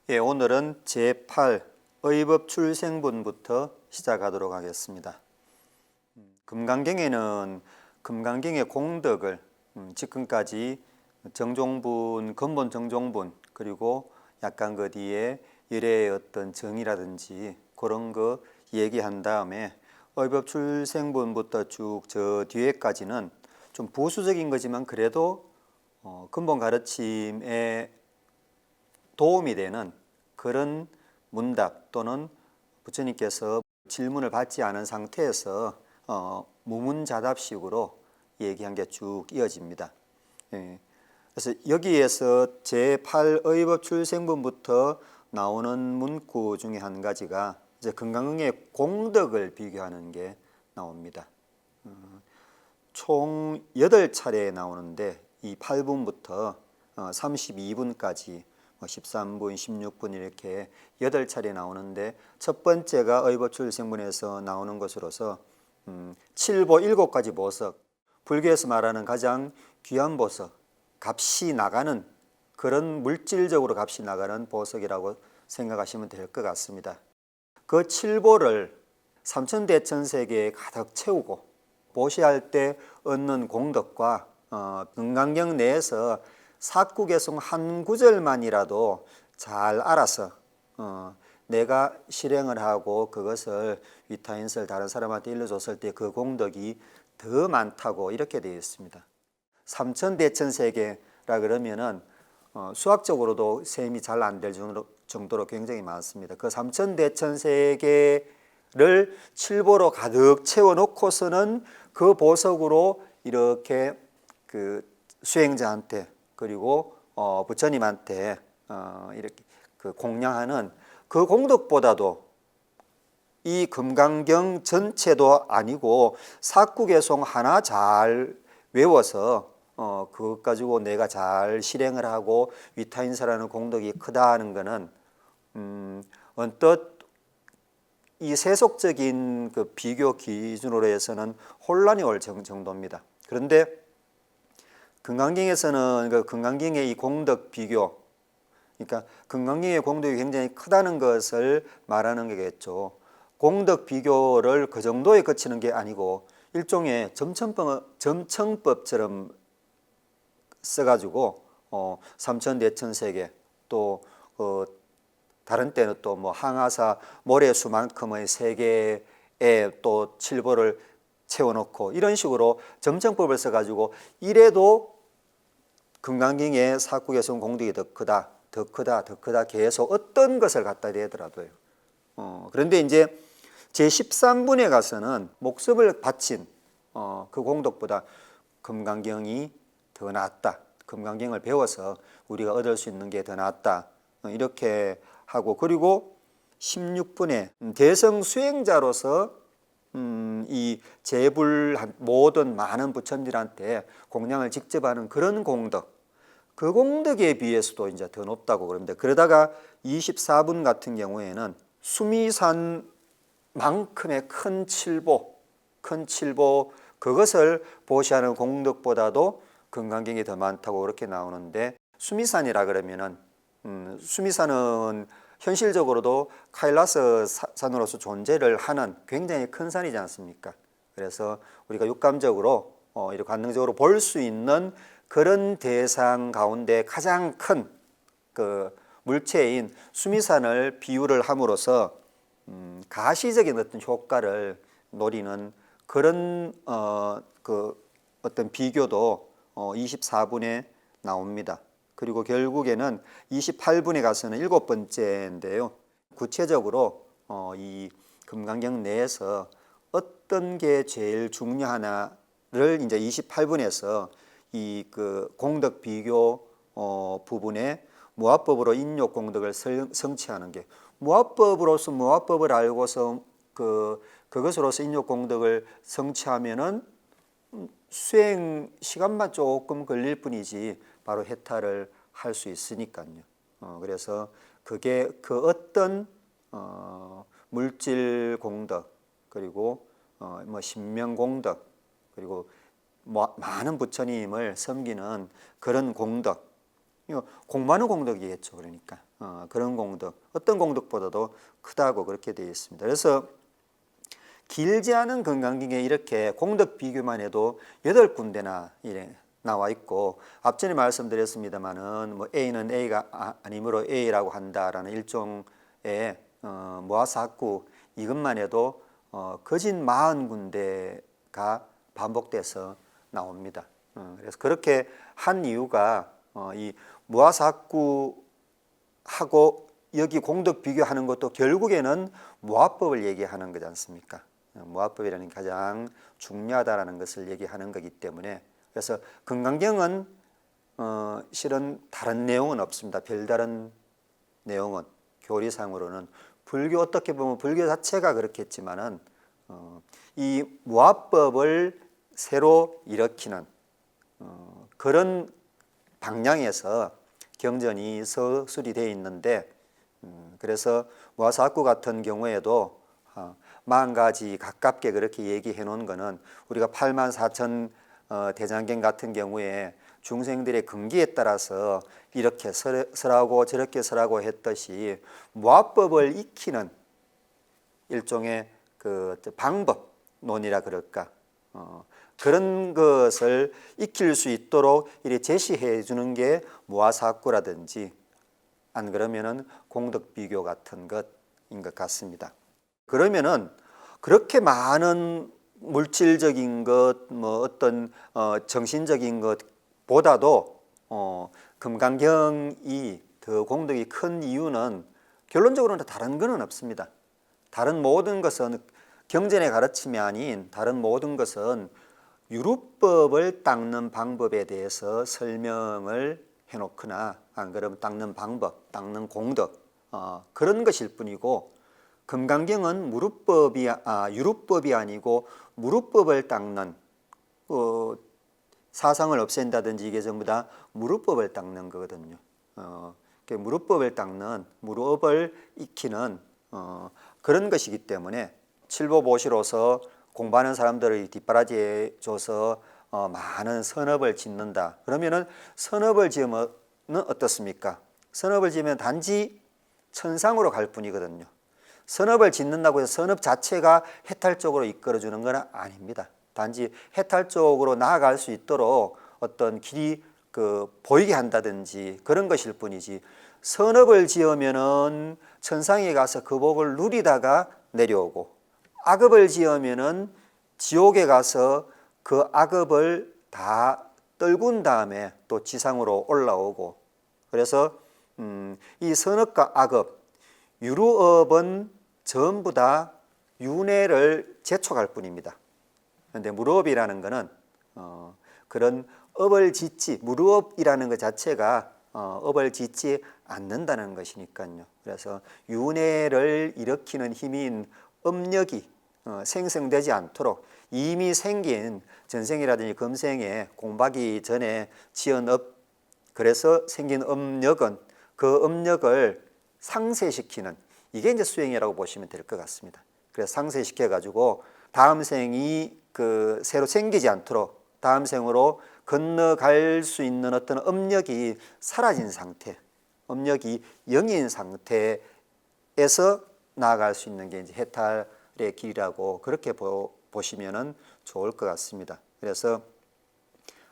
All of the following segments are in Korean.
예, 오늘은 제8 의법 출생분부터 시작하도록 하겠습니다. 금강경에는 금강경의 공덕을 지금까지 정종분, 근본 정종분 그리고 약간 그 뒤에 열애의 어떤 정의라든지 그런 거 얘기한 다음에 의법 출생분부터 쭉 저 뒤에까지는 좀 부수적인 거지만 그래도 근본 가르침에 도움이 되는 그런 문답 또는 부처님께서 질문을 받지 않은 상태에서 무문자답식으로 얘기한 게 쭉 이어집니다. 예. 그래서 여기에서 제8의법 출생분부터 나오는 문구 중에 한 가지가 이제 금강경의 공덕을 비교하는 게 나옵니다. 총 8차례 나오는데 이 8분부터 32분까지 13분, 16분 이렇게 8차례 나오는데 첫 번째가 의법출생분에서 나오는 것으로서 7보 7가지 보석, 불교에서 말하는 가장 귀한 보석, 값이 나가는 그런 물질적으로 값이 나가는 보석이라고 생각하시면 될 것 같습니다. 그 7보를 삼천대천세계에 가득 채우고 보시할 때 얻는 공덕과 금강경 내에서 사구개송 한 구절만이라도 잘 알아서 내가 실행을 하고 그것을 위타인설 다른 사람한테 일러줬을 때 그 공덕이 더 많다고 이렇게 되어 있습니다. 삼천대천세계라 그러면은 수학적으로도 셈이 잘 안 될 정도로 굉장히 많습니다. 그 삼천대천세계를 칠보로 가득 채워놓고서는 그 보석으로 이렇게 그 수행자한테 그리고 부처님한테 이렇게 그 공양하는 그 공덕보다도 이 금강경 전체도 아니고 사구개송 하나 잘 외워서 그것 가지고 내가 잘 실행을 하고 위타인사라는 공덕이 크다는 것은 언뜻 이 세속적인 그 비교 기준으로 해서는 혼란이 올 정도입니다. 그런데 금강경에서는 그 금강경의 이 공덕 비교, 그러니까 금강경의 공덕이 굉장히 크다는 것을 말하는 거겠죠. 공덕 비교를 그 정도에 그치는 게 아니고 일종의 점청법처럼 써가지고 삼천대천세계 또 다른 때는 또 뭐 항아사 모래수만큼의 세계에 또 칠보를 채워놓고 이런 식으로 점청법을 써가지고 이래도 금강경의 사구개송 공덕이 더 크다, 더 크다, 더 크다 계속 어떤 것을 갖다 대더라도요. 그런데 이제 제13분에 가서는 목숨을 바친 그 공덕보다 금강경이 더 낫다. 금강경을 배워서 우리가 얻을 수 있는 게 더 낫다. 이렇게 하고 그리고 16분에 대성 수행자로서 이 제불 모든 많은 부처님들한테 공양을 직접 하는 그런 공덕, 그 공덕에 비해서도 이제 더 높다고 그럽니다. 그러다가 24분 같은 경우에는 수미산만큼의 큰 칠보 그것을 보시하는 공덕보다도 금강경이 더 많다고 그렇게 나오는데 수미산이라 그러면은 수미산은 현실적으로도 카일라스 산으로서 존재를 하는 굉장히 큰 산이지 않습니까? 그래서 우리가 육감적으로 이렇게 관능적으로 볼 수 있는 그런 대상 가운데 가장 큰 그 물체인 수미산을 비유를 함으로써 가시적인 어떤 효과를 노리는 그런 그 어떤 비교도 24분에 나옵니다. 그리고 결국에는 28분에 가서는 7번째인데요. 구체적으로 이 금강경 내에서 어떤 게 제일 중요하나를 이제 28분에서 이 그 공덕 비교 부분에 무아법으로 인욕 공덕을 성취하는 게 무아법으로서 무아법을 알고서 그것으로서 인욕 공덕을 성취하면은 수행 시간만 조금 걸릴 뿐이지 바로 해탈을 할 수 있으니까요. 그래서 그게 그 어떤 물질 공덕 그리고 뭐 신명 공덕 그리고 뭐 많은 부처님을 섬기는 그런 공덕 이거 공부하는 공덕이겠죠. 그러니까 그런 공덕, 어떤 공덕보다도 크다고 그렇게 되어 있습니다. 그래서 길지 않은 건강경에 이렇게 공덕 비교만 해도 8군데나 나와 있고, 앞전에 말씀드렸습니다마는 뭐 A는 A가 아니므로 A라고 한다라는 일종의 모아사학구, 이것만 해도 거진 40군데가 반복돼서 나옵니다. 그래서 그렇게 한 이유가 이 무아사학구하고 여기 공덕 비교하는 것도 결국에는 모아법을 얘기하는 거지 않습니까? 모아법이라는 게 가장 중요하다라는 것을 얘기하는 거기 때문에, 그래서 건강경은 실은 다른 내용은 없습니다. 별다른 내용은 교리상으로는 불교, 어떻게 보면 불교 자체가 그렇겠지만은 이 모아법을 새로 일으키는 그런 방향에서 경전이 서술이 되어 있는데, 그래서 모아사학구 같은 경우에도 40가지 가깝게 그렇게 얘기해 놓은 거는, 우리가 84,000 대장경 같은 경우에 중생들의 근기에 따라서 이렇게 설하고 저렇게 설하고 했듯이 모아법을 익히는 일종의 그 방법론이라 그럴까, 그런 것을 익힐 수 있도록 이렇게 제시해 주는 게 모아사학구라든지, 안 그러면은 공덕비교 같은 것인 것 같습니다. 그러면은 그렇게 많은 물질적인 것, 뭐 어떤 정신적인 것보다도 금강경이 더 공덕이 큰 이유는 결론적으로는 다른 것은 없습니다. 다른 모든 것은, 경전의 가르침이 아닌 다른 모든 것은 유루법을 닦는 방법에 대해서 설명을 해놓거나, 안 그러면 닦는 방법, 닦는 공덕, 그런 것일 뿐이고, 금강경은 유루법이 아니고 무루법을 닦는, 사상을 없앤다든지 이게 전부 다 무루법을 닦는 거거든요. 무루법을 닦는, 무루업을 익히는 그런 것이기 때문에, 칠보보시로서 공부하는 사람들을 뒷바라지해 줘서 많은 선업을 짓는다. 그러면은 선업을 지으면 어떻습니까? 선업을 지으면 단지 천상으로 갈 뿐이거든요. 선업을 짓는다고 해서 선업 자체가 해탈 쪽으로 이끌어주는 건 아닙니다. 단지 해탈 쪽으로 나아갈 수 있도록 어떤 길이 보이게 한다든지 그런 것일 뿐이지, 선업을 지으면은 천상에 가서 그 복을 누리다가 내려오고, 악업을 지으면은 지옥에 가서 그 악업을 다 떨군 다음에 또 지상으로 올라오고, 그래서 이 선업과 악업, 유루업은 전부 다 윤회를 재촉할 뿐입니다. 그런데 무루업이라는 것은 그런 업을 짓지, 무루업이라는 것 자체가 업을 짓지 않는다는 것이니까요. 그래서 윤회를 일으키는 힘인 업력이 생성되지 않도록 이미 생긴 전생이라든지 금생에 공부하기 전에 지은 업, 그래서 생긴 업력은 그 업력을 상쇄시키는, 이게 이제 수행이라고 보시면 될 것 같습니다. 그래서 상쇄시켜 가지고 다음 생이 새로 생기지 않도록 다음 생으로 건너갈 수 있는 어떤 업력이 사라진 상태, 업력이 영인 상태에서 나아갈 수 있는 게 이제 해탈의 길이라고 그렇게 보시면은 좋을 것 같습니다. 그래서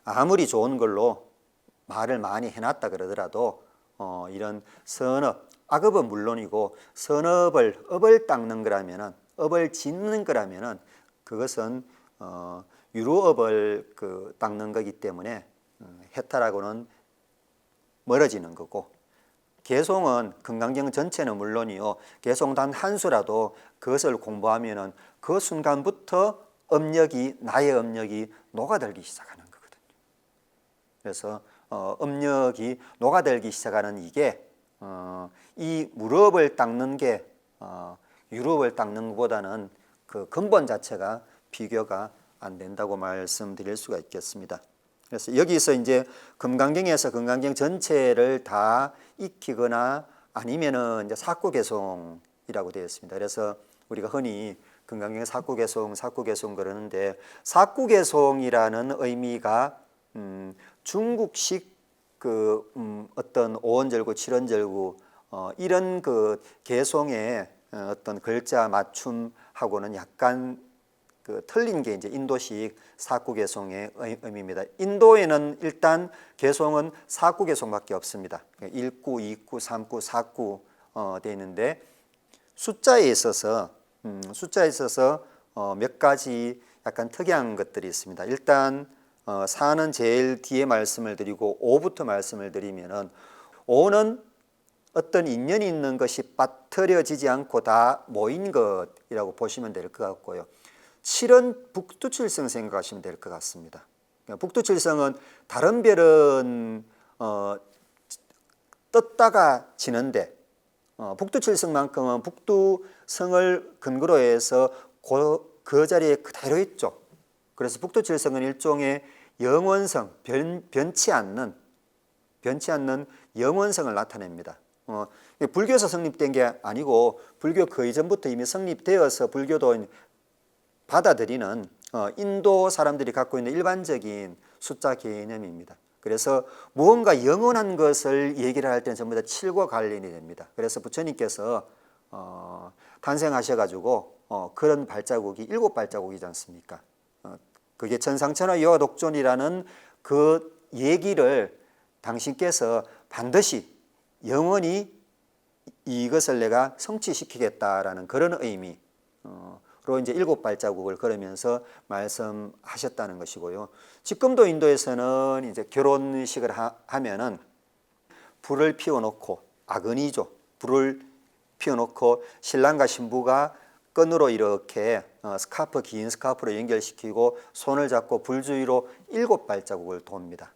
아무리 좋은 걸로 말을 많이 해놨다 그러더라도 이런 선업, 악업은 물론이고 업을 닦는 거라면은, 업을 짓는 거라면은 그것은 유루업을 닦는 거기 때문에 해탈하고는 멀어지는 거고, 개송은 건강경 전체는 물론이요, 개송 단 한 수라도 그것을 공부하면은 그 순간부터 나의 업력이 녹아들기 시작하는 거거든요. 그래서 업력이 녹아들기 시작하는 이게 이 무릎을 닦는 게 유럽을 닦는 것보다는 그 근본 자체가 비교가 안 된다고 말씀드릴 수가 있겠습니다. 그래서 여기서 이제 금강경에서 건강경 전체를 다 익히거나 아니면은 이제 사구개송이라고 되어 있습니다. 그래서 우리가 흔히 건강경 사구개송 그러는데, 사구개송이라는 의미가 중국식 어떤 오원절구, 칠원절구 이런 그 개송의 어떤 글자 맞춤하고는 약간 틀린 게 이제 인도식 사구 개송의 의미입니다. 인도에는 일단 개송은 사구 개송밖에 없습니다. 1구, 2구, 3구, 4구 되어 있는데 숫자에 있어서 몇 가지 약간 특이한 것들이 있습니다. 일단 4는 제일 뒤에 말씀을 드리고 5부터 말씀을 드리면은 5는 어떤 인연이 있는 것이 빠뜨려지지 않고 다 모인 것이라고 보시면 될 것 같고요. 7은 북두칠성 생각하시면 될 것 같습니다. 북두칠성은 다른 별은 떴다가 지는데 북두칠성만큼은 북두성을 근거로 해서 그 자리에 그대로 있죠. 그래서 북두칠성은 일종의 영원성, 변치 않는 영원성을 나타냅니다. 불교에서 성립된 게 아니고 불교 그 이전부터 이미 성립되어서 불교도 받아들이는 인도 사람들이 갖고 있는 일반적인 숫자 개념입니다. 그래서 무언가 영원한 것을 얘기를 할 때는 전부 다 7과 관련이 됩니다. 그래서 부처님께서 탄생하셔가지고 그런 발자국이 7발자국이지 않습니까? 그게 천상천하 유화독존이라는 그 얘기를 당신께서 반드시 영원히 이것을 내가 성취시키겠다라는 그런 의미로 이제 7발자국을 걸으면서 말씀하셨다는 것이고요. 지금도 인도에서는 이제 결혼식을 하면은 불을 피워놓고 아그니죠. 불을 피워놓고 신랑과 신부가 끈으로 이렇게 스카프, 긴 스카프로 연결시키고 손을 잡고 불 주위로 7발자국을 돕니다.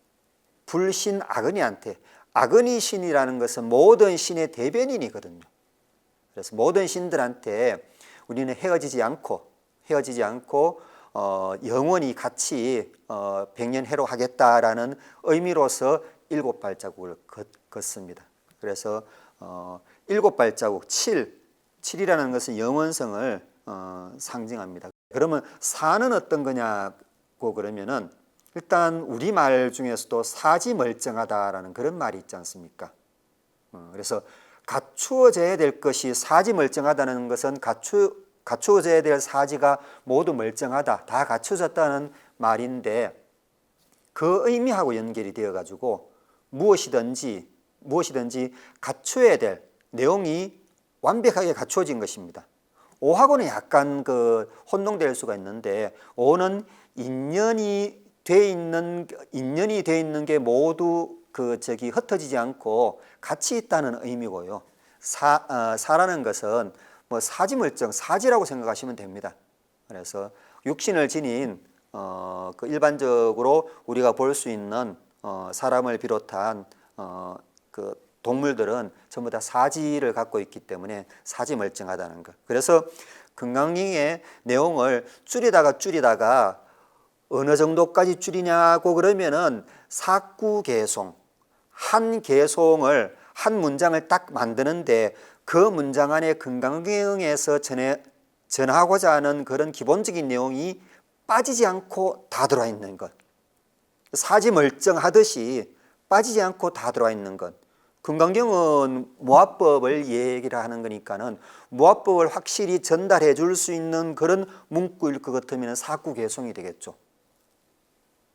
불신 아그니한테, 아그니 신이라는 것은 모든 신의 대변인이거든요. 그래서 모든 신들한테 우리는 헤어지지 않고 영원히 같이 백년해로 하겠다라는 의미로서 7발자국을 걷습니다. 그래서 7발자국 7이라는 것은 영원성을 상징합니다. 그러면 4는 어떤 거냐고 그러면은 일단 우리말 중에서도 사지멀쩡하다라는 그런 말이 있지 않습니까? 그래서 갖추어져야 될 것이 사지멀쩡하다는 것은 갖추어져야 될 사지가 모두 멀쩡하다, 다 갖춰졌다는 말인데 그 의미하고 연결이 되어 가지고 무엇이든지 갖춰야 될 내용이 완벽하게 갖추어진 것입니다. 5하고는 약간 혼동될 수가 있는데 5는 인연이 돼 있는 게 모두 흩어지지 않고 같이 있다는 의미고요. 사라는 것은 뭐 사지라고 생각하시면 됩니다. 그래서 육신을 지닌 일반적으로 우리가 볼 수 있는 사람을 비롯한 동물들은 전부 다 사지를 갖고 있기 때문에 사지멀쩡하다는 것. 그래서 금강경의 내용을 줄이다가 어느 정도까지 줄이냐고 그러면은 사구개송, 한 개송을 한 문장을 딱 만드는데 그 문장 안에 금강경에서 전하고자 하는 그런 기본적인 내용이 빠지지 않고 다 들어와 있는 것. 사지멀쩡하듯이 빠지지 않고 다 들어와 있는 것. 금강경은 무화법을 얘기를 하는 거니까는 무화법을 확실히 전달해 줄 수 있는 그런 문구일 것 같으면 사구개송이 되겠죠.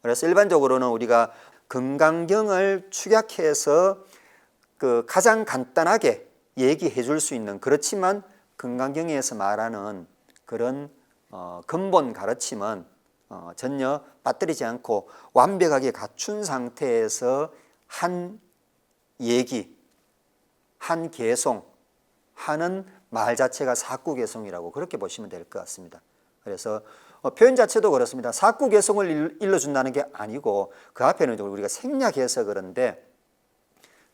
그래서 일반적으로는 우리가 금강경을 축약해서 가장 간단하게 얘기해 줄 수 있는, 그렇지만 금강경에서 말하는 그런 근본 가르침은 전혀 빠뜨리지 않고 완벽하게 갖춘 상태에서 한 얘기, 한 개송 하는 말 자체가 사구개송이라고 그렇게 보시면 될 것 같습니다. 그래서 표현 자체도 그렇습니다. 사구개송을 일러준다는 게 아니고 그 앞에는 우리가 생략해서 그런데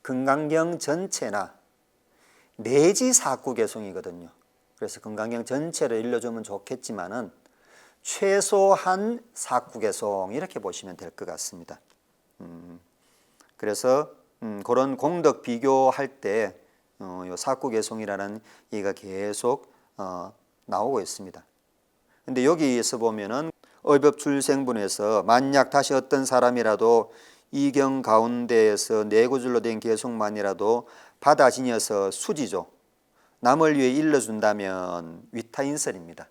금강경 전체나 내지 사구개송이거든요. 그래서 금강경 전체를 일러주면 좋겠지만은 최소한 사구개송 이렇게 보시면 될 것 같습니다. 그래서 그런 공덕 비교할 때 요 사구개송이라는 얘기가 계속 나오고 있습니다. 근데 여기에서 보면은 의법출생분에서 만약 다시 어떤 사람이라도 이경 가운데에서 네 구절로 된 개송만이라도 받아지녀서 수지죠. 남을 위해 일러준다면 위타인설입니다.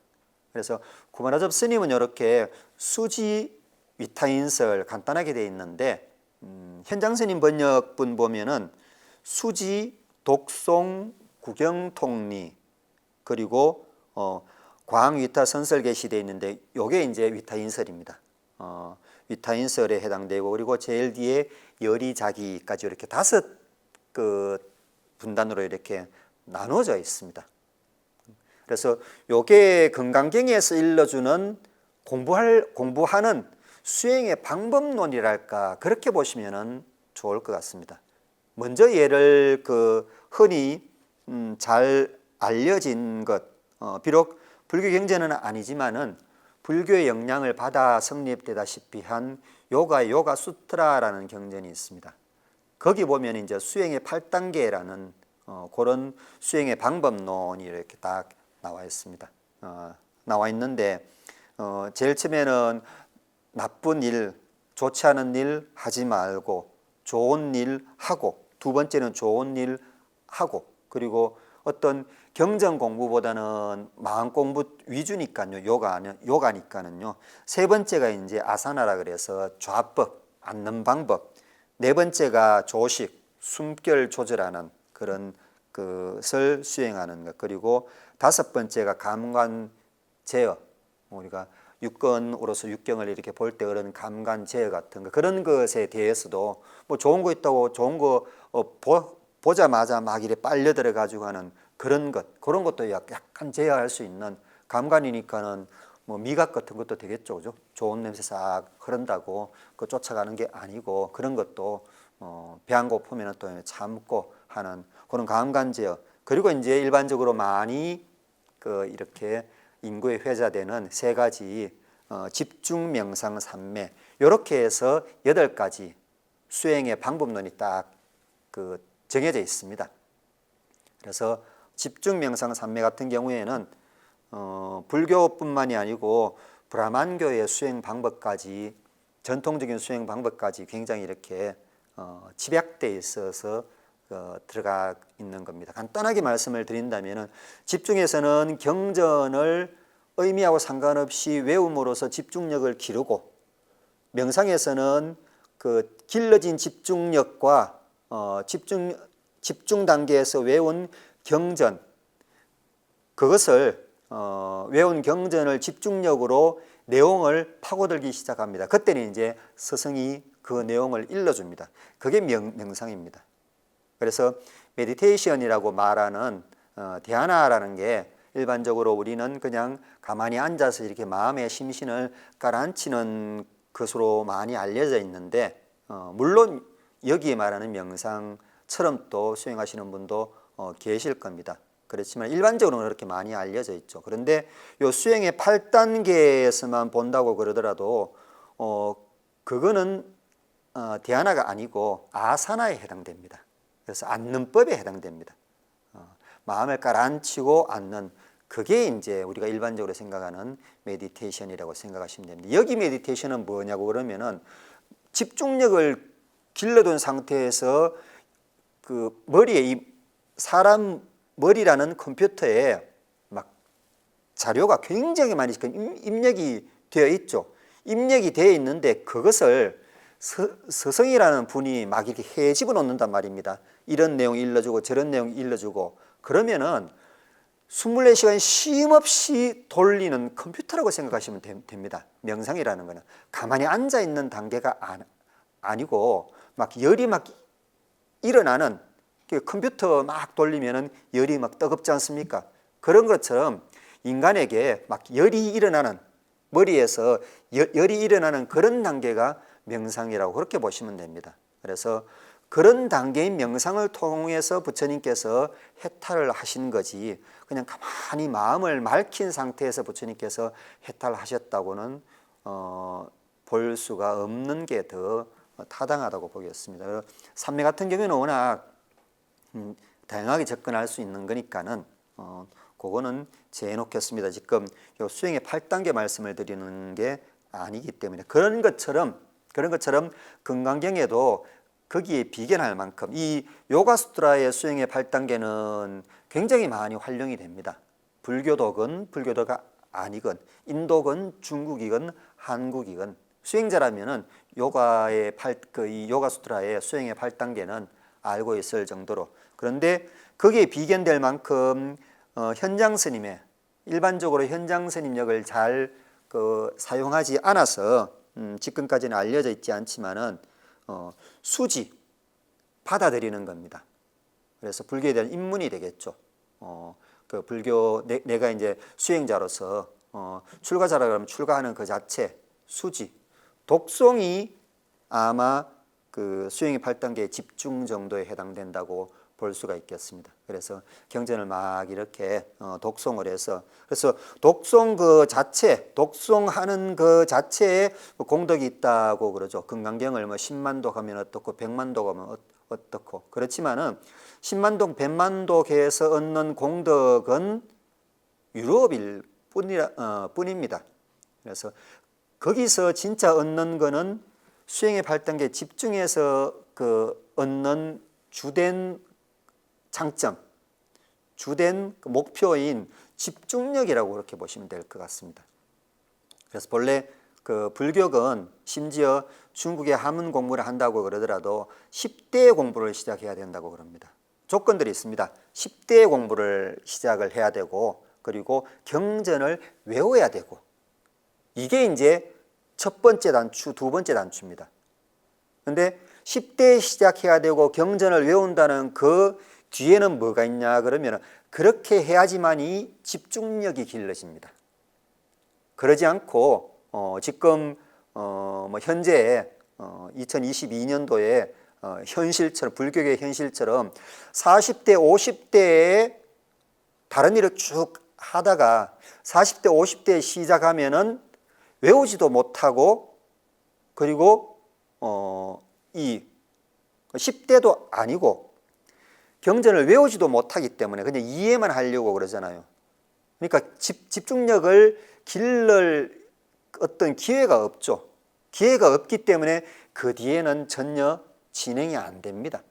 그래서 구마라접 스님은 이렇게 수지 위타인설 간단하게 되어 있는데 현장 스님 번역본 보면은 수지, 독송, 구경통리 그리고 광위타 선설계시 되어 있는데 요게 이제 위타인설입니다. 위타인설에 해당되고 그리고 제일 뒤에 여리자기까지 이렇게 5 분단으로 이렇게 나눠져 있습니다. 그래서 요게 금강경에서 일러주는 공부하는 수행의 방법론이랄까 그렇게 보시면 좋을 것 같습니다. 먼저 얘를 흔히 잘 알려진 것, 비록 불교 경전은 아니지만은 불교의 영향을 받아 성립되다시피 한 요가 수트라라는 경전이 있습니다. 거기 보면 이제 수행의 8단계라는 그런 수행의 방법론이 이렇게 딱 나와 있습니다. 나와 있는데 제일 처음에는 나쁜 일, 좋지 않은 일 하지 말고 좋은 일 하고, 두 번째는 좋은 일 하고, 그리고 어떤 경전 공부보다는 마음 공부 위주니까요. 요가니까는요. 세 번째가 이제 아사나라 그래서 좌법, 앉는 방법. 네 번째가 조식, 숨결 조절하는 그런 것을 수행하는 것. 그리고 5번째가 감관 제어. 우리가 육건으로서 육경을 이렇게 볼 때 그런 감관 제어 같은 거 그런 것에 대해서도 뭐 좋은 거 있다고 좋은 거 보자마자 막 이래 빨려 들어가지고 하는 그런 것도 약간 제어할 수 있는 감관이니까는 뭐 미각 같은 것도 되겠죠, 그죠? 좋은 냄새 싹 흐른다고 그 쫓아가는 게 아니고 그런 것도 배 안 고프면 또 참고 하는 그런 감관 제어. 그리고 이제 일반적으로 많이 이렇게 인구에 회자되는 3가지 집중 명상 삼매 이렇게 해서 8가지 수행의 방법론이 딱 정해져 있습니다. 그래서 집중 명상 삼매 같은 경우에는 불교뿐만이 아니고 브라만교의 수행 방법까지 전통적인 수행 방법까지 굉장히 이렇게 집약되어 있어서 들어가 있는 겁니다. 간단하게 말씀을 드린다면 집중에서는 경전을 의미하고 상관없이 외움으로써 집중력을 기르고 명상에서는 길러진 집중력과 집중 단계에서 외운 경전 그것을 외운 경전을 집중력으로 내용을 파고들기 시작합니다. 그때는 이제 스승이 그 내용을 일러줍니다. 그게 명상입니다. 그래서 메디테이션이라고 말하는 데하나라는 게 일반적으로 우리는 그냥 가만히 앉아서 이렇게 마음의 심신을 가라앉히는 것으로 많이 알려져 있는데 물론 여기에 말하는 명상처럼 또 수행하시는 분도 계실 겁니다. 그렇지만 일반적으로는 그렇게 많이 알려져 있죠. 그런데 요 수행의 8단계에서만 본다고 그러더라도 그거는 데하나가 아니고 아사나에 해당됩니다. 그래서 앉는법에 해당됩니다. 마음을 가라앉히고 앉는 그게 이제 우리가 일반적으로 생각하는 메디테이션이라고 생각하시면 됩니다. 여기 메디테이션은 뭐냐고 그러면은 집중력을 길러둔 상태에서 머리에 사람 머리라는 컴퓨터에 막 자료가 굉장히 많이 입력이 되어 있죠. 입력이 되어 있는데 그것을 스승이라는 분이 막 이렇게 해 집어넣는단 말입니다. 이런 내용 일러주고 저런 내용 일러주고 그러면은 24시간 쉼없이 돌리는 컴퓨터라고 생각하시면 됩니다. 명상이라는 거는 가만히 앉아 있는 단계가 아니고 막 열이 막 일어나는 컴퓨터 막 돌리면은 열이 막 뜨겁지 않습니까? 그런 것처럼 인간에게 막 열이 일어나는 머리에서 열이 일어나는 그런 단계가 명상이라고 그렇게 보시면 됩니다. 그래서 그런 단계인 명상을 통해서 부처님께서 해탈을 하신 거지 그냥 가만히 마음을 맑힌 상태에서 부처님께서 해탈하셨다고는 볼 수가 없는 게 더 타당하다고 보겠습니다. 삼매 같은 경우에는 워낙 다양하게 접근할 수 있는 거니까는 그거는 제해놓겠습니다. 지금 요 수행의 8단계 말씀을 드리는 게 아니기 때문에 그런 것처럼 그런 것처럼 금강경에도 거기에 비견할 만큼 이 요가수트라의 수행의 8단계는 굉장히 많이 활용이 됩니다. 불교도건 불교도가 아니건 인도건 중국이건 한국이건 수행자라면은 요가의 이 요가수트라의 수행의 8단계는 알고 있을 정도로, 그런데 거기에 비견될 만큼 현장 스님의 일반적으로 현장 스님력을 잘 사용하지 않아서 지금까지는 알려져 있지 않지만은 수지 받아들이는 겁니다. 그래서 불교에 대한 입문이 되겠죠. 그 불교 내가 이제 수행자로서 출가자라 그러면 출가하는 그 자체 수지 독송이 아마 그 수행의 8단계의 집중 정도에 해당된다고 볼 수가 있겠습니다. 그래서 경전을 막 이렇게 독송을 해서, 그래서 독송 그 자체, 독송하는 그 자체에 공덕이 있다고 그러죠. 금강경을 뭐 10만독 하면 어떻고 100만독 하면 어떻고, 그렇지만은 10만독, 100만독에서 얻는 공덕은 유럽일 뿐입니다. 그래서 거기서 진짜 얻는 거는 수행의 8단계 집중해서 그 얻는 주된 장점, 주된 목표인 집중력이라고 그렇게 보시면 될 것 같습니다. 그래서 본래 그 불교는 심지어 중국의 한문 공부를 한다고 그러더라도 10대 공부를 시작해야 된다고 그럽니다. 조건들이 있습니다. 10대 공부를 시작을 해야 되고, 그리고 경전을 외워야 되고, 이게 이제 첫 번째 단추, 두 번째 단추입니다. 그런데 10대에 시작해야 되고 경전을 외운다는 그 뒤에는 뭐가 있냐 그러면 그렇게 해야지만이 집중력이 길러집니다. 그러지 않고 지금 뭐 현재 2022년도에 현실처럼 불교계 현실처럼 40대, 50대에 다른 일을 쭉 하다가 40대, 50대에 시작하면은 외우지도 못하고, 그리고 이 10대도 아니고 경전을 외우지도 못하기 때문에 그냥 이해만 하려고 그러잖아요. 그러니까 집중력을 기를 어떤 기회가 없죠. 기회가 없기 때문에 그 뒤에는 전혀 진행이 안 됩니다.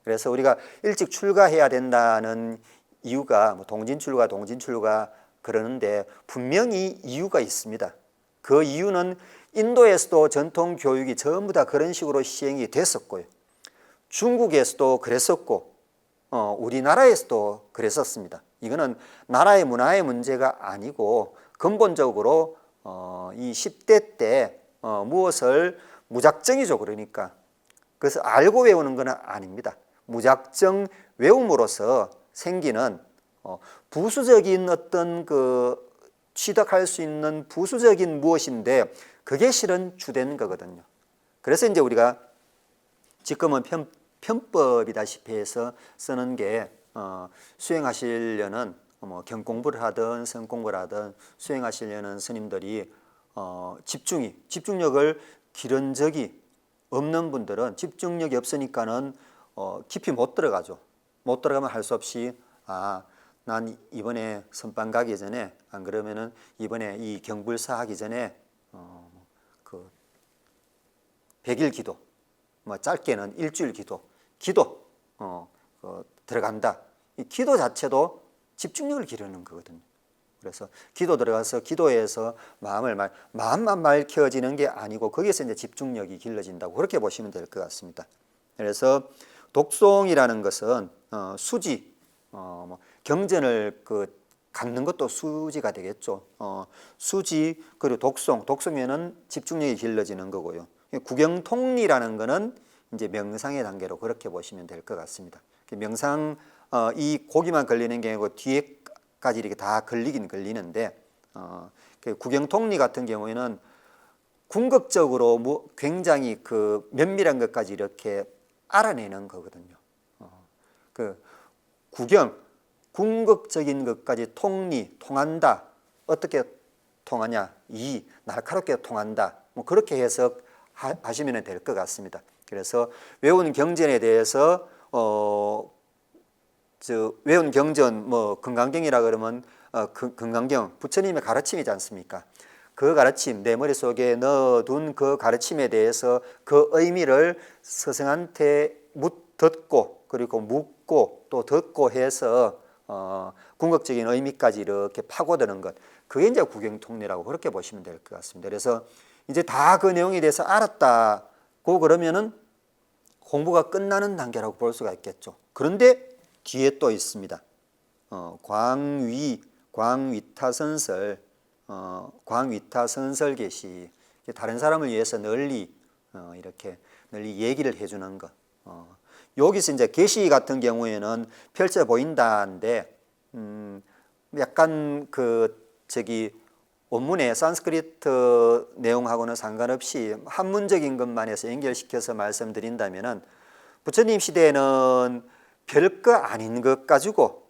그래서 우리가 일찍 출가해야 된다는 이유가 뭐 동진출가 그러는데 분명히 이유가 있습니다. 그 이유는 인도에서도 전통 교육이 전부 다 그런 식으로 시행이 됐었고요. 중국에서도 그랬었고 우리나라에서도 그랬었습니다. 이거는 나라의 문화의 문제가 아니고 근본적으로 이 10대 때 무엇을 무작정이죠. 그러니까 그래서 알고 외우는 건 아닙니다. 무작정 외움으로써 생기는 부수적인 어떤 그 취득할 수 있는 부수적인 무엇인데 그게 실은 주된 거거든요. 그래서 이제 우리가 지금은 편법이다시피 해서 쓰는 게 수행하시려는 뭐 경공부를 하든 성공부를 하든 수행하시려는 스님들이 집중력을 기른 적이 없는 분들은 집중력이 없으니까는 깊이 못 들어가죠. 못 들어가면 할 수 없이 난 이번에 선방 가기 전에 안 그러면은 이번에 이 경불사 하기 전에 그 100일 기도, 뭐 짧게는 일주일 기도 들어간다. 이 기도 자체도 집중력을 기르는 거거든요. 그래서 기도 들어가서 기도에서 마음만 맑혀지는 게 아니고 거기에서 이제 집중력이 길러진다고 그렇게 보시면 될 것 같습니다. 그래서 독송이라는 것은 수지, 경전을 갖는 것도 수지가 되겠죠. 수지 그리고 독송에는 집중력이 길러지는 거고요. 구경통리라는 것은 이제 명상의 단계로 그렇게 보시면 될 것 같습니다. 명상 이 고기만 걸리는 게 아니고 뒤에까지 이렇게 다 걸리긴 걸리는데 구경통리 같은 경우에는 궁극적으로 굉장히 그 면밀한 것까지 이렇게 알아내는 거거든요. 궁극적인 것까지 통한다. 어떻게 통하냐? 날카롭게 통한다. 뭐 그렇게 해석하시면 될 것 같습니다. 그래서 외운 경전에 대해서 외운 경전 금강경이라 그러면 금강경 부처님의 가르침이지 않습니까? 그 가르침, 내 머릿속에 넣어둔 그 가르침에 대해서 그 의미를 스승한테 듣고 그리고 묻고 또 듣고 해서 궁극적인 의미까지 이렇게 파고드는 것, 그게 이제 구경통례라고 그렇게 보시면 될 것 같습니다. 그래서 이제 다 그 내용에 대해서 알았다고 그러면은 공부가 끝나는 단계라고 볼 수가 있겠죠. 그런데 뒤에 또 있습니다. 광위타선설, 광위타선설 계시, 다른 사람을 위해서 널리 이렇게 널리 얘기를 해주는 것. 여기서 이제 계시 같은 경우에는 펼쳐 보인다는데, 약간 원문의 산스크리트 내용하고는 상관없이 한문적인 것만 해서 연결시켜서 말씀드린다면은, 부처님 시대에는 별거 아닌 것 가지고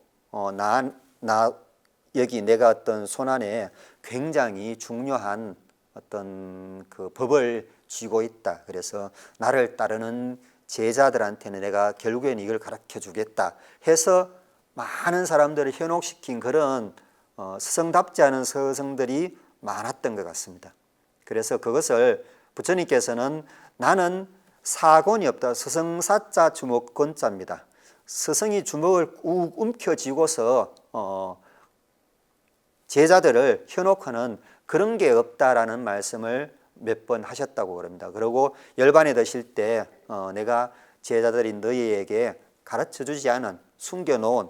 여기 내가 어떤 손안에 굉장히 중요한 어떤 그 법을 쥐고 있다. 그래서 나를 따르는 제자들한테는 내가 결국엔 이걸 가르쳐 주겠다 해서 많은 사람들을 현혹시킨 그런 스승답지 않은 스승들이 많았던 것 같습니다. 그래서 그것을 부처님께서는 나는 사권이 없다. 스승사자 주먹권자입니다. 스승이 주먹을 꾹 움켜쥐고서 제자들을 현혹하는 그런 게 없다라는 말씀을 몇 번 하셨다고 그럽니다. 그리고 열반에 드실 때 내가 제자들인 너희에게 가르쳐주지 않은 숨겨놓은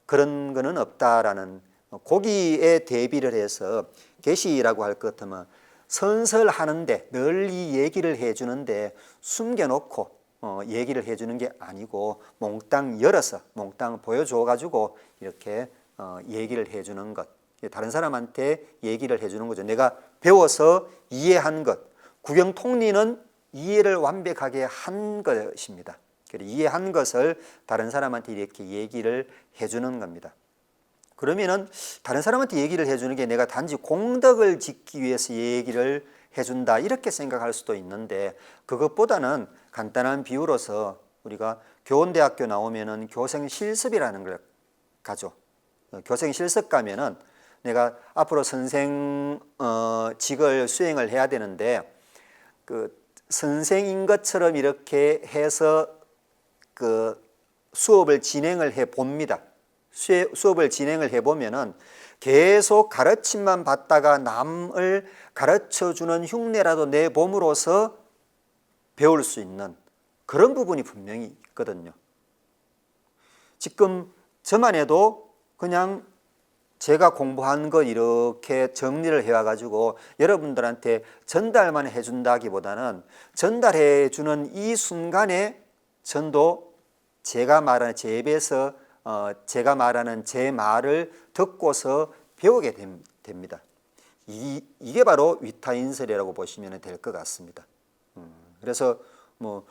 그런 거는 없다라는, 거기에 대비를 해서 계시라고 할 것 같으면 선설하는데 널리 얘기를 해주는데 숨겨놓고 얘기를 해주는 게 아니고 몽땅 열어서 몽땅 보여줘 가지고 이렇게 얘기를 해주는 것, 다른 사람한테 얘기를 해주는 거죠. 내가 배워서 이해한 것, 구경통리는 이해를 완벽하게 한 것입니다. 이해한 것을 다른 사람한테 이렇게 얘기를 해주는 겁니다. 그러면은 다른 사람한테 얘기를 해주는 게 내가 단지 공덕을 짓기 위해서 얘기를 해준다 이렇게 생각할 수도 있는데, 그것보다는 간단한 비유로서 우리가 교원대학교 나오면은 교생 실습이라는 걸 가죠. 교생 실습 가면은 내가 앞으로 선생직을 수행을 해야 되는데, 그 선생인 것처럼 이렇게 해서 그 수업을 진행을 해 봅니다. 수업을 진행을 해 보면은 계속 가르침만 받다가 남을 가르쳐 주는 흉내라도 내 봄으로써 배울 수 있는 그런 부분이 분명히 있거든요. 지금 저만 해도 그냥 제가 공부한 거 이렇게 정리를 해와 가지고 여러분들한테 전달만 해준다기보다는 전달해 주는 이 순간에 전도 제가 말하는 제 입에서 제가 말하는 제 말을 듣고서 배우게 됩니다. 이게 바로 위타인설이라고 보시면 될 것 같습니다. 그래서 뭐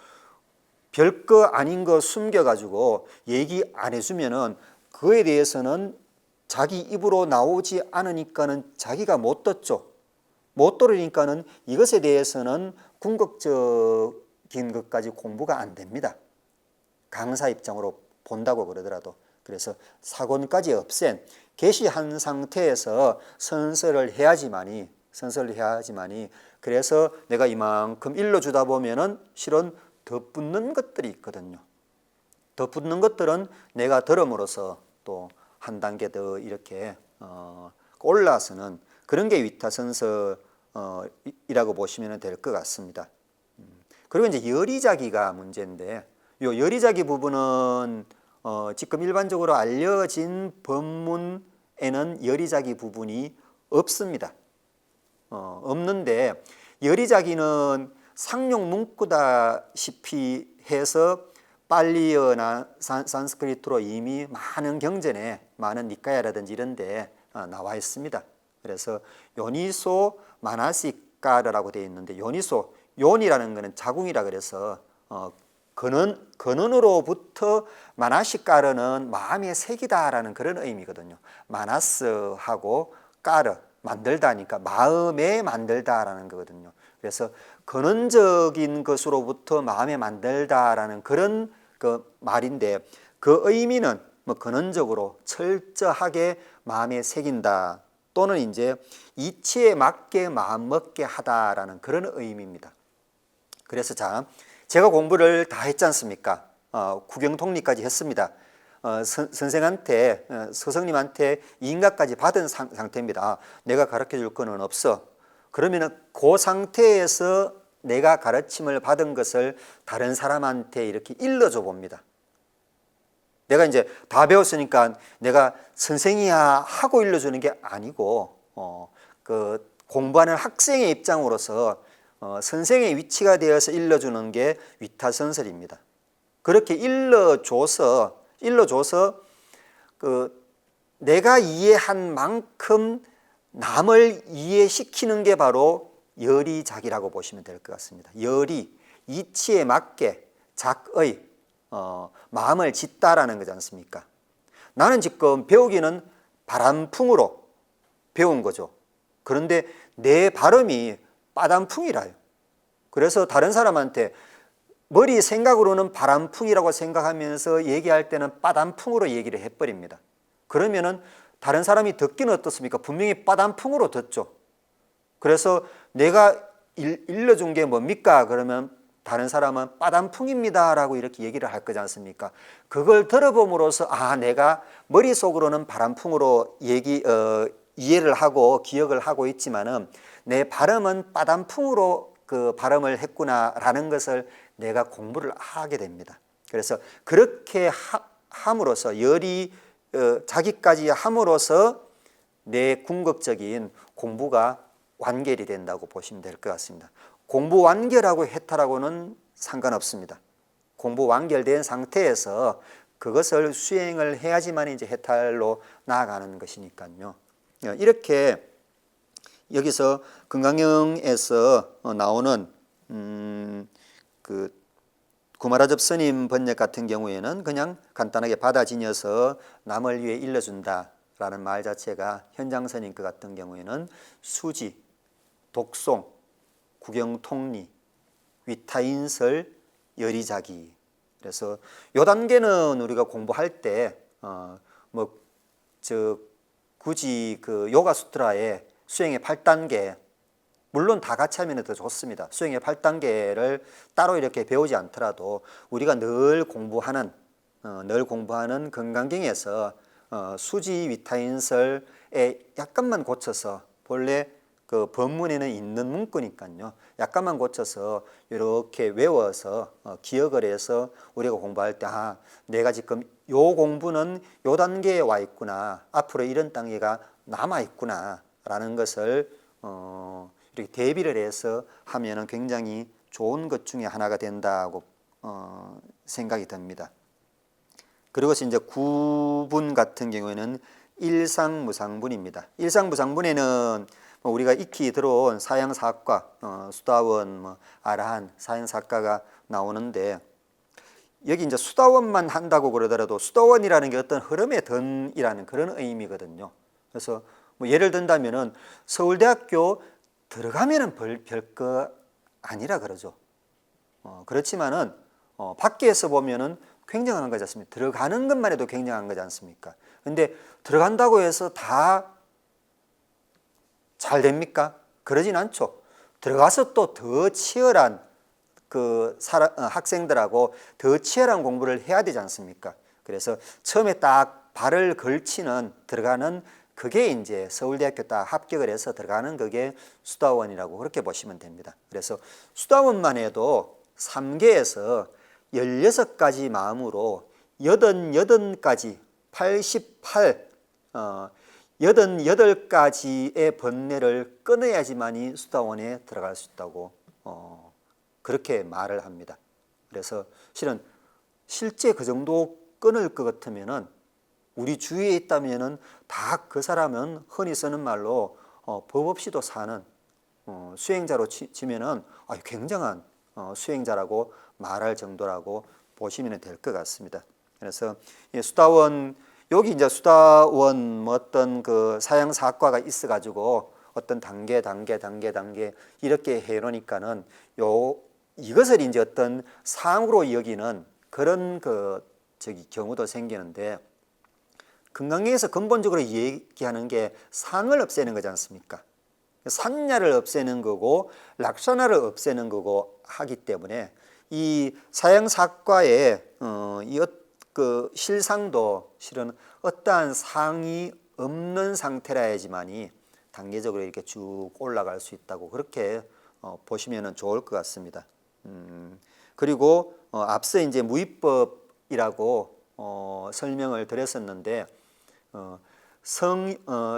별거 아닌 거 숨겨가지고 얘기 안 해주면은 그에 대해서는 자기 입으로 나오지 않으니까는 자기가 못 듣죠. 못 들으니까는 이것에 대해서는 궁극적인 것까지 공부가 안 됩니다. 강사 입장으로 본다고 그러더라도. 그래서 사곤까지 없앤 계시한 상태에서 선설을 해야지만이 그래서 내가 이만큼 일러주다 보면은 실은 덧붙는 것들이 있거든요. 덧붙는 것들은 내가 들음으로써 또 한 단계 더 이렇게 올라서는 그런 게 위타선설이라고 보시면 될 것 같습니다. 그리고 이제 열의자기가 문제인데, 요 열의자기 부분은 지금 일반적으로 알려진 법문에는 열의자기 부분이 없습니다. 없는데 열의자기는 상용 문구다시피 해서 빨리어나 산스크리트로 이미 많은 경전에 많은 니까야라든지 이런 데 나와 있습니다. 그래서 요니소 마나시까라라고 되어 있는데, 요니라는 것은 자궁이라 그래서 근원으로부터 마나시까르는 마음의 색이다라는 그런 의미거든요. 마나스하고 까르 만들다니까 마음에 만들다라는 거거든요. 그래서 근원적인 것으로부터 마음에 만들다라는 그런 그 말인데, 그 의미는 뭐 근원적으로 철저하게 마음에 새긴다 또는 이제 이치에 맞게 마음 먹게 하다라는 그런 의미입니다. 그래서 자, 제가 공부를 다 했지 않습니까? 국영통리까지 했습니다. 선생한테, 스승님한테 인가까지 받은 상태입니다. 내가 가르쳐 줄 거는 없어. 그러면은 그 상태에서 내가 가르침을 받은 것을 다른 사람한테 이렇게 일러줘 봅니다. 내가 이제 다 배웠으니까 내가 선생이야 하고 일러주는 게 아니고, 그 공부하는 학생의 입장으로서 선생의 위치가 되어서 일러주는 게 위타선설입니다. 그렇게 일러줘서 그 내가 이해한 만큼 남을 이해시키는 게 바로 열의작이라고 보시면 될 것 같습니다. 열의, 이치에 맞게 작의 마음을 짓다라는 거지 않습니까? 나는 지금 배우기는 바람풍으로 배운 거죠. 그런데 내 발음이 빠단풍이라요. 그래서 다른 사람한테 머리 생각으로는 바람풍이라고 생각하면서 얘기할 때는 빠단풍으로 얘기를 해버립니다. 그러면은 다른 사람이 듣기는 어떻습니까? 분명히 빠단풍으로 듣죠. 그래서 내가 일러준 게 뭡니까? 그러면 다른 사람은 빠단풍입니다 라고 이렇게 얘기를 할 거지 않습니까? 그걸 들어봄으로써 내가 머릿속으로는 바람풍으로 이해를 하고 기억을 하고 있지만은 내 발음은 빠단풍으로 그 발음을 했구나라는 것을 내가 공부를 하게 됩니다. 그래서 그렇게 함으로써 열이 자기까지 함으로써 내 궁극적인 공부가 완결이 된다고 보시면 될 것 같습니다. 공부 완결하고 해탈하고는 상관없습니다. 공부 완결된 상태에서 그것을 수행을 해야지만 이제 해탈로 나아가는 것이니까요. 이렇게 여기서 금강경에서 나오는 그 구마라접 스님 번역 같은 경우에는 그냥 간단하게 받아지녀서 남을 위해 일러준다라는 말 자체가 현장 스님 그 같은 경우에는 수지, 독송, 국영통리, 위타인설, 열의자기. 그래서 요 단계는 우리가 공부할 때 굳이 그 요가수트라의 수행의 8단계 물론 다 같이 하면 더 좋습니다. 수행의 8단계를 따로 이렇게 배우지 않더라도 우리가 늘 공부하는 금강경에서 수지 위타인설에 약간만 고쳐서 본래 그 법문에는 있는 문구니까요. 약간만 고쳐서 이렇게 외워서 기억을 해서 우리가 공부할 때 내가 지금 요 공부는 요 단계에 와 있구나. 앞으로 이런 단계가 남아 있구나 라는 것을 이렇게 대비를 해서 하면은 굉장히 좋은 것 중에 하나가 된다고 생각이 듭니다. 그리고 이제 9분 같은 경우에는 일상무상분입니다. 일상무상분에는 우리가 익히 들어온 사양사과, 수다원, 아라한, 사양사과가 나오는데 여기 이제 수다원만 한다고 그러더라도 수다원이라는 게 어떤 흐름의 던이라는 그런 의미거든요. 그래서 예를 든다면은 서울대학교 들어가면은 별거 아니라 그러죠. 그렇지만은 밖에서 보면은 굉장한 거지 않습니까? 들어가는 것만 해도 굉장한 거지 않습니까? 근데 들어간다고 해서 다 잘 됩니까? 그러진 않죠. 들어가서 또 더 치열한 학생들하고 더 치열한 공부를 해야 되지 않습니까? 그래서 처음에 딱 발을 걸치는 들어가는 그게 이제 서울대학교 딱 합격을 해서 들어가는 그게 수다원이라고 그렇게 보시면 됩니다. 그래서 수다원만 해도 3개에서 16가지 마음으로 88가지 88 88가지의 번뇌를 끊어야지만이 수다원에 들어갈 수 있다고 그렇게 말을 합니다. 그래서 실제 그 정도 끊을 것 같으면은 우리 주위에 있다면은 다 그 사람은 흔히 쓰는 말로 법 없이도 사는 수행자로 치면은 굉장한 수행자라고 말할 정도라고 보시면 될 것 같습니다. 그래서 수다원 여기 이제 수다원 어떤 그 사양사과가 있어가지고 어떤 단계 이렇게 해놓으니까는 이것을 이제 어떤 상으로 여기는 그런 경우도 생기는데 건강경에서 근본적으로 얘기하는 게 상을 없애는 거지 않습니까? 산야를 없애는 거고 락샤나를 없애는 거고 하기 때문에 이 사형사과의 그 실상도 실은 어떠한 상이 없는 상태라야지만이 단계적으로 이렇게 쭉 올라갈 수 있다고 그렇게 보시면 좋을 것 같습니다. 그리고 앞서 이제 무위법이라고 설명을 드렸었는데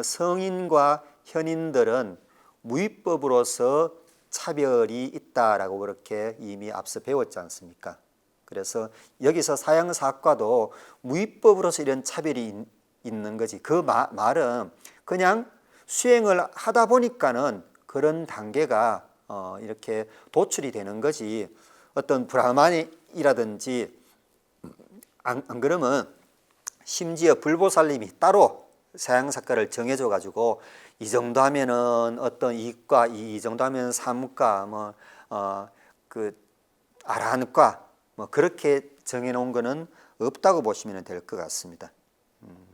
성인과 현인들은 무위법으로서 차별이 있다라고 그렇게 이미 앞서 배웠지 않습니까? 그래서 여기서 사형사과도 무위법으로서 이런 차별이 있는 거지. 그 말은 그냥 수행을 하다 보니까는 그런 단계가 이렇게 도출이 되는 거지. 어떤 브라ಹ만이라든지 안 그러면 심지어 불보살님이 따로 사형사과를 정해줘 가지고 이 정도 하면은 어떤 이과, 이 정도 하면 삼과, 그 아라한과 그렇게 정해놓은 거는 없다고 보시면 될 것 같습니다.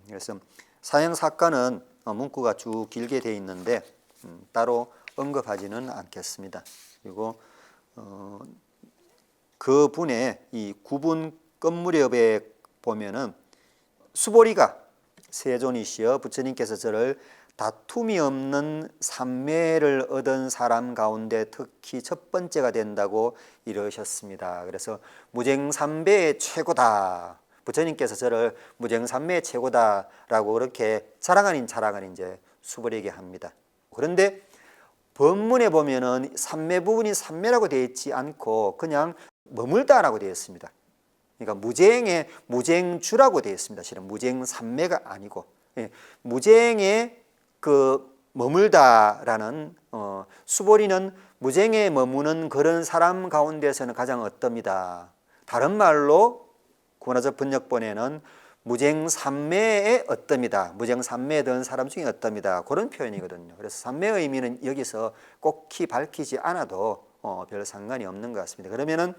그래서 사형사과는 문구가 쭉 길게 되어 있는데 따로 언급하지는 않겠습니다. 그리고 그 분의 이 구분 끝무렵에 보면은 수보리가 세존이시여 부처님께서 저를 다툼이 없는 삼매를 얻은 사람 가운데 특히 첫 번째가 된다고 이러셨습니다. 그래서 무쟁삼배의 최고다. 부처님께서 저를 무쟁삼매의 최고다라고 그렇게 자랑하는 이제 수보리에게 합니다. 그런데 법문에 보면은 삼매 부분이 삼매라고 되어 있지 않고 그냥 머물다라고 되어 있습니다. 그러니까 무쟁의 무쟁주라고 되어 있습니다. 실은 무쟁삼매가 아니고 무쟁의 그 머물다라는 수보리는 무쟁에 머무는 그런 사람 가운데서는 가장 어떻습니다. 다른 말로 구원화적 번역본에는 무쟁삼매의 어떻습니다. 무쟁삼매에 든 사람 중에 어떻습니다. 그런 표현이거든요. 그래서 삼매의 의미는 여기서 꼭히 밝히지 않아도 별 상관이 없는 것 같습니다. 그러면은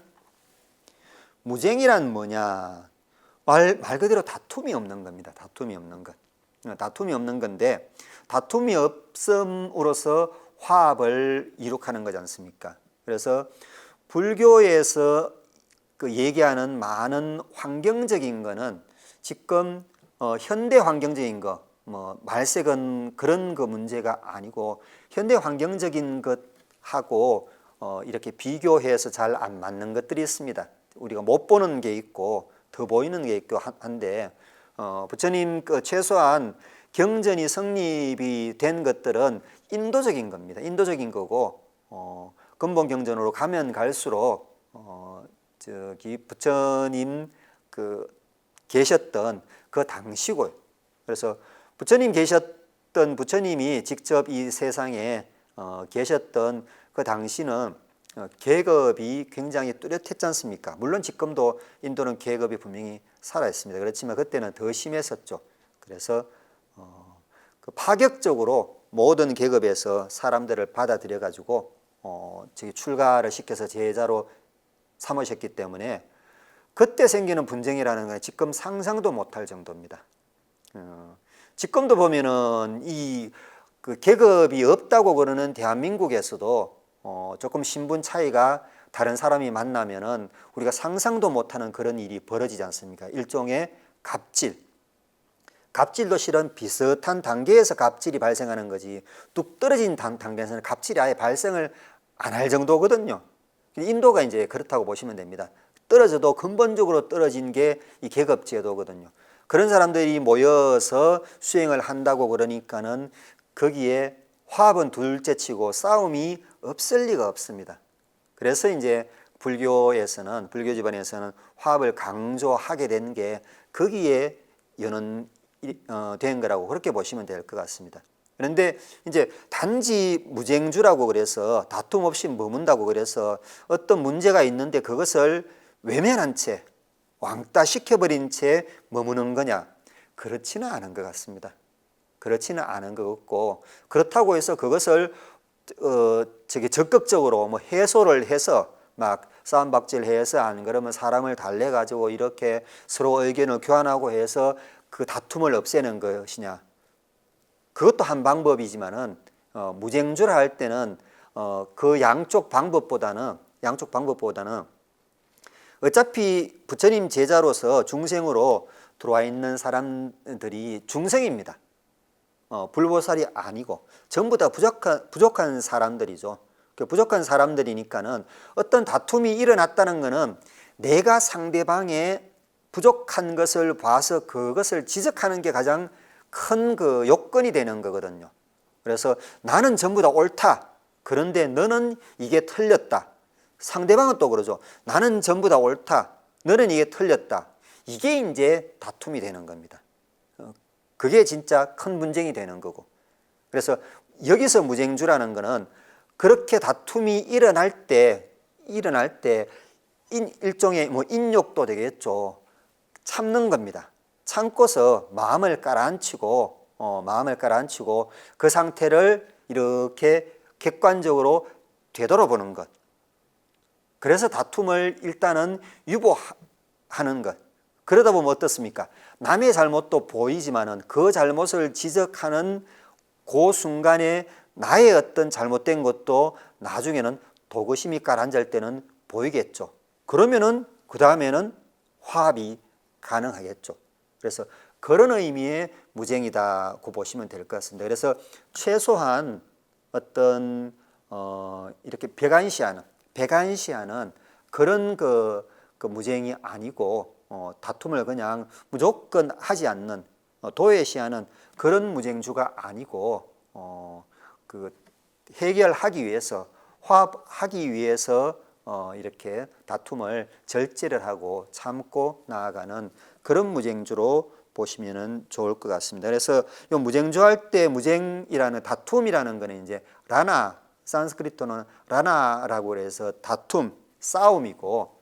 무쟁이란 뭐냐? 말 그대로 다툼이 없는 겁니다. 다툼이 없는 것. 다툼이 없는 건데 다툼이 없음으로써 화합을 이룩하는 거지 않습니까? 그래서 불교에서 그 얘기하는 많은 환경적인 거는 지금 현대 환경적인 거, 말세건 그런 거 문제가 아니고 현대 환경적인 것하고 이렇게 비교해서 잘 안 맞는 것들이 있습니다. 우리가 못 보는 게 있고 더 보이는 게 있고 한데 부처님 그 최소한 경전이 성립이 된 것들은 인도적인 겁니다. 인도적인 거고 근본 경전으로 가면 갈수록 저기 부처님 그 계셨던 그 당시고요. 그래서 부처님 계셨던 부처님이 직접 이 세상에 계셨던 그 당시는 계급이 굉장히 뚜렷했지 않습니까? 물론 지금도 인도는 계급이 분명히 살아있습니다. 그렇지만 그때는 더 심했었죠. 그래서 그 파격적으로 모든 계급에서 사람들을 받아들여 가지고 출가를 시켜서 제자로 삼으셨기 때문에 그때 생기는 분쟁이라는 건 지금 상상도 못할 정도입니다. 지금도 보면은 이 그 계급이 없다고 그러는 대한민국에서도 조금 신분 차이가 다른 사람이 만나면은 우리가 상상도 못하는 그런 일이 벌어지지 않습니까? 일종의 갑질도 실은 비슷한 단계에서 갑질이 발생하는 거지 뚝 떨어진 단계에서는 갑질이 아예 발생을 안 할 정도거든요. 인도가 이제 그렇다고 보시면 됩니다. 떨어져도 근본적으로 떨어진 게 이 계급제도거든요. 그런 사람들이 모여서 수행을 한다고 그러니까는 거기에 화합은 둘째치고 싸움이 없을 리가 없습니다. 그래서 이제 불교에서는 불교 집안에서는 화합을 강조하게 된 게 거기에 연원된 거라고 그렇게 보시면 될 것 같습니다. 그런데 이제 단지 무쟁주라고 그래서 다툼 없이 머문다고 그래서 어떤 문제가 있는데 그것을 외면한 채 왕따 시켜버린 채 머무는 거냐? 그렇지는 않은 것 같습니다. 그렇지는 않은 것 같고 그렇다고 해서 그것을 적극적으로 해소를 해서 막 싸움박질해서 안 그러면 사람을 달래가지고 이렇게 서로 의견을 교환하고 해서 그 다툼을 없애는 것이냐? 그것도 한 방법이지만은 무쟁주라 할 때는 그 양쪽 방법보다는 어차피 부처님 제자로서 중생으로 들어와 있는 사람들이 중생입니다. 불보살이 아니고 전부 다 부족한 사람들이죠. 그 부족한 사람들이니까는 어떤 다툼이 일어났다는 것은 내가 상대방의 부족한 것을 봐서 그것을 지적하는 게 가장 큰 그 요건이 되는 거거든요. 그래서 나는 전부 다 옳다. 그런데 너는 이게 틀렸다. 상대방은 또 그러죠. 나는 전부 다 옳다. 너는 이게 틀렸다. 이게 이제 다툼이 되는 겁니다. 그게 진짜 큰 분쟁이 되는 거고. 그래서 여기서 무쟁주라는 거는 그렇게 다툼이 일어날 때 일종의 뭐 인욕도 되겠죠. 참는 겁니다. 참고서 마음을 가라앉히고 그 상태를 이렇게 객관적으로 되돌아보는 것. 그래서 다툼을 일단은 유보하는 것. 그러다 보면 어떻습니까? 남의 잘못도 보이지만은 그 잘못을 지적하는 그 순간에 나의 어떤 잘못된 것도 나중에는 도구심이 가라앉을 때는 보이겠죠. 그러면은 그 다음에는 화합이 가능하겠죠. 그래서 그런 의미의 무쟁이다고 보시면 될 것 같습니다. 그래서 최소한 어떤 이렇게 배관시하는 그런 그 무쟁이 아니고 다툼을 그냥 무조건 하지 않는 도외시하는 그런 무쟁주가 아니고 그 해결하기 위해서 화합하기 위해서 이렇게 다툼을 절제를 하고 참고 나아가는 그런 무쟁주로 보시면은 좋을 것 같습니다. 그래서 이 무쟁주할 때 무쟁이라는 다툼이라는 거는 이제 라나, 산스크리트어는 라나라고 해서 다툼, 싸움이고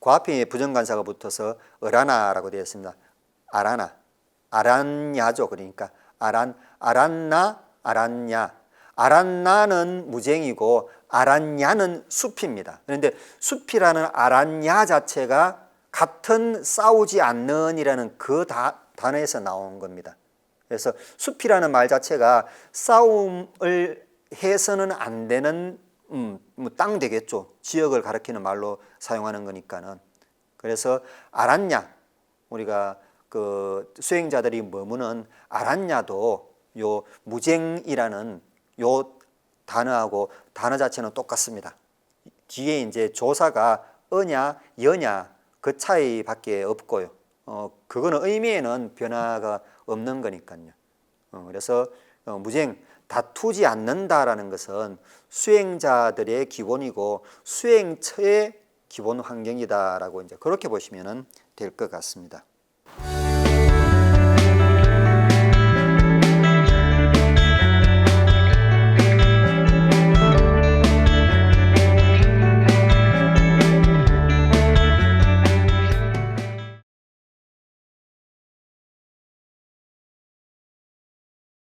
그 앞에 부정관사가 붙어서 어라나라고 되어 있습니다. 아란야죠. 그러니까 아란나, 아란야. 아란나는 무쟁이고 아란야는 숲입니다. 그런데 숲이라는 아란야 자체가 같은 싸우지 않는이라는 그 단어에서 나온 겁니다. 그래서 숲이라는 말 자체가 싸움을 해서는 안 되는 뭐 땅 되겠죠. 지역을 가리키는 말로 사용하는 거니까는. 그래서 아란야, 우리가 그 수행자들이 머무는 아란야도 요 무쟁이라는 요 단어하고 단어 자체는 똑같습니다. 뒤에 이제 조사가 어냐, 여냐 그 차이밖에 없고요. 그거는 의미에는 변화가 없는 거니까요. 그래서 무쟁, 다투지 않는다라는 것은 수행자들의 기본이고 수행처의 기본 환경이다라고 이제 그렇게 보시면 될 것 같습니다.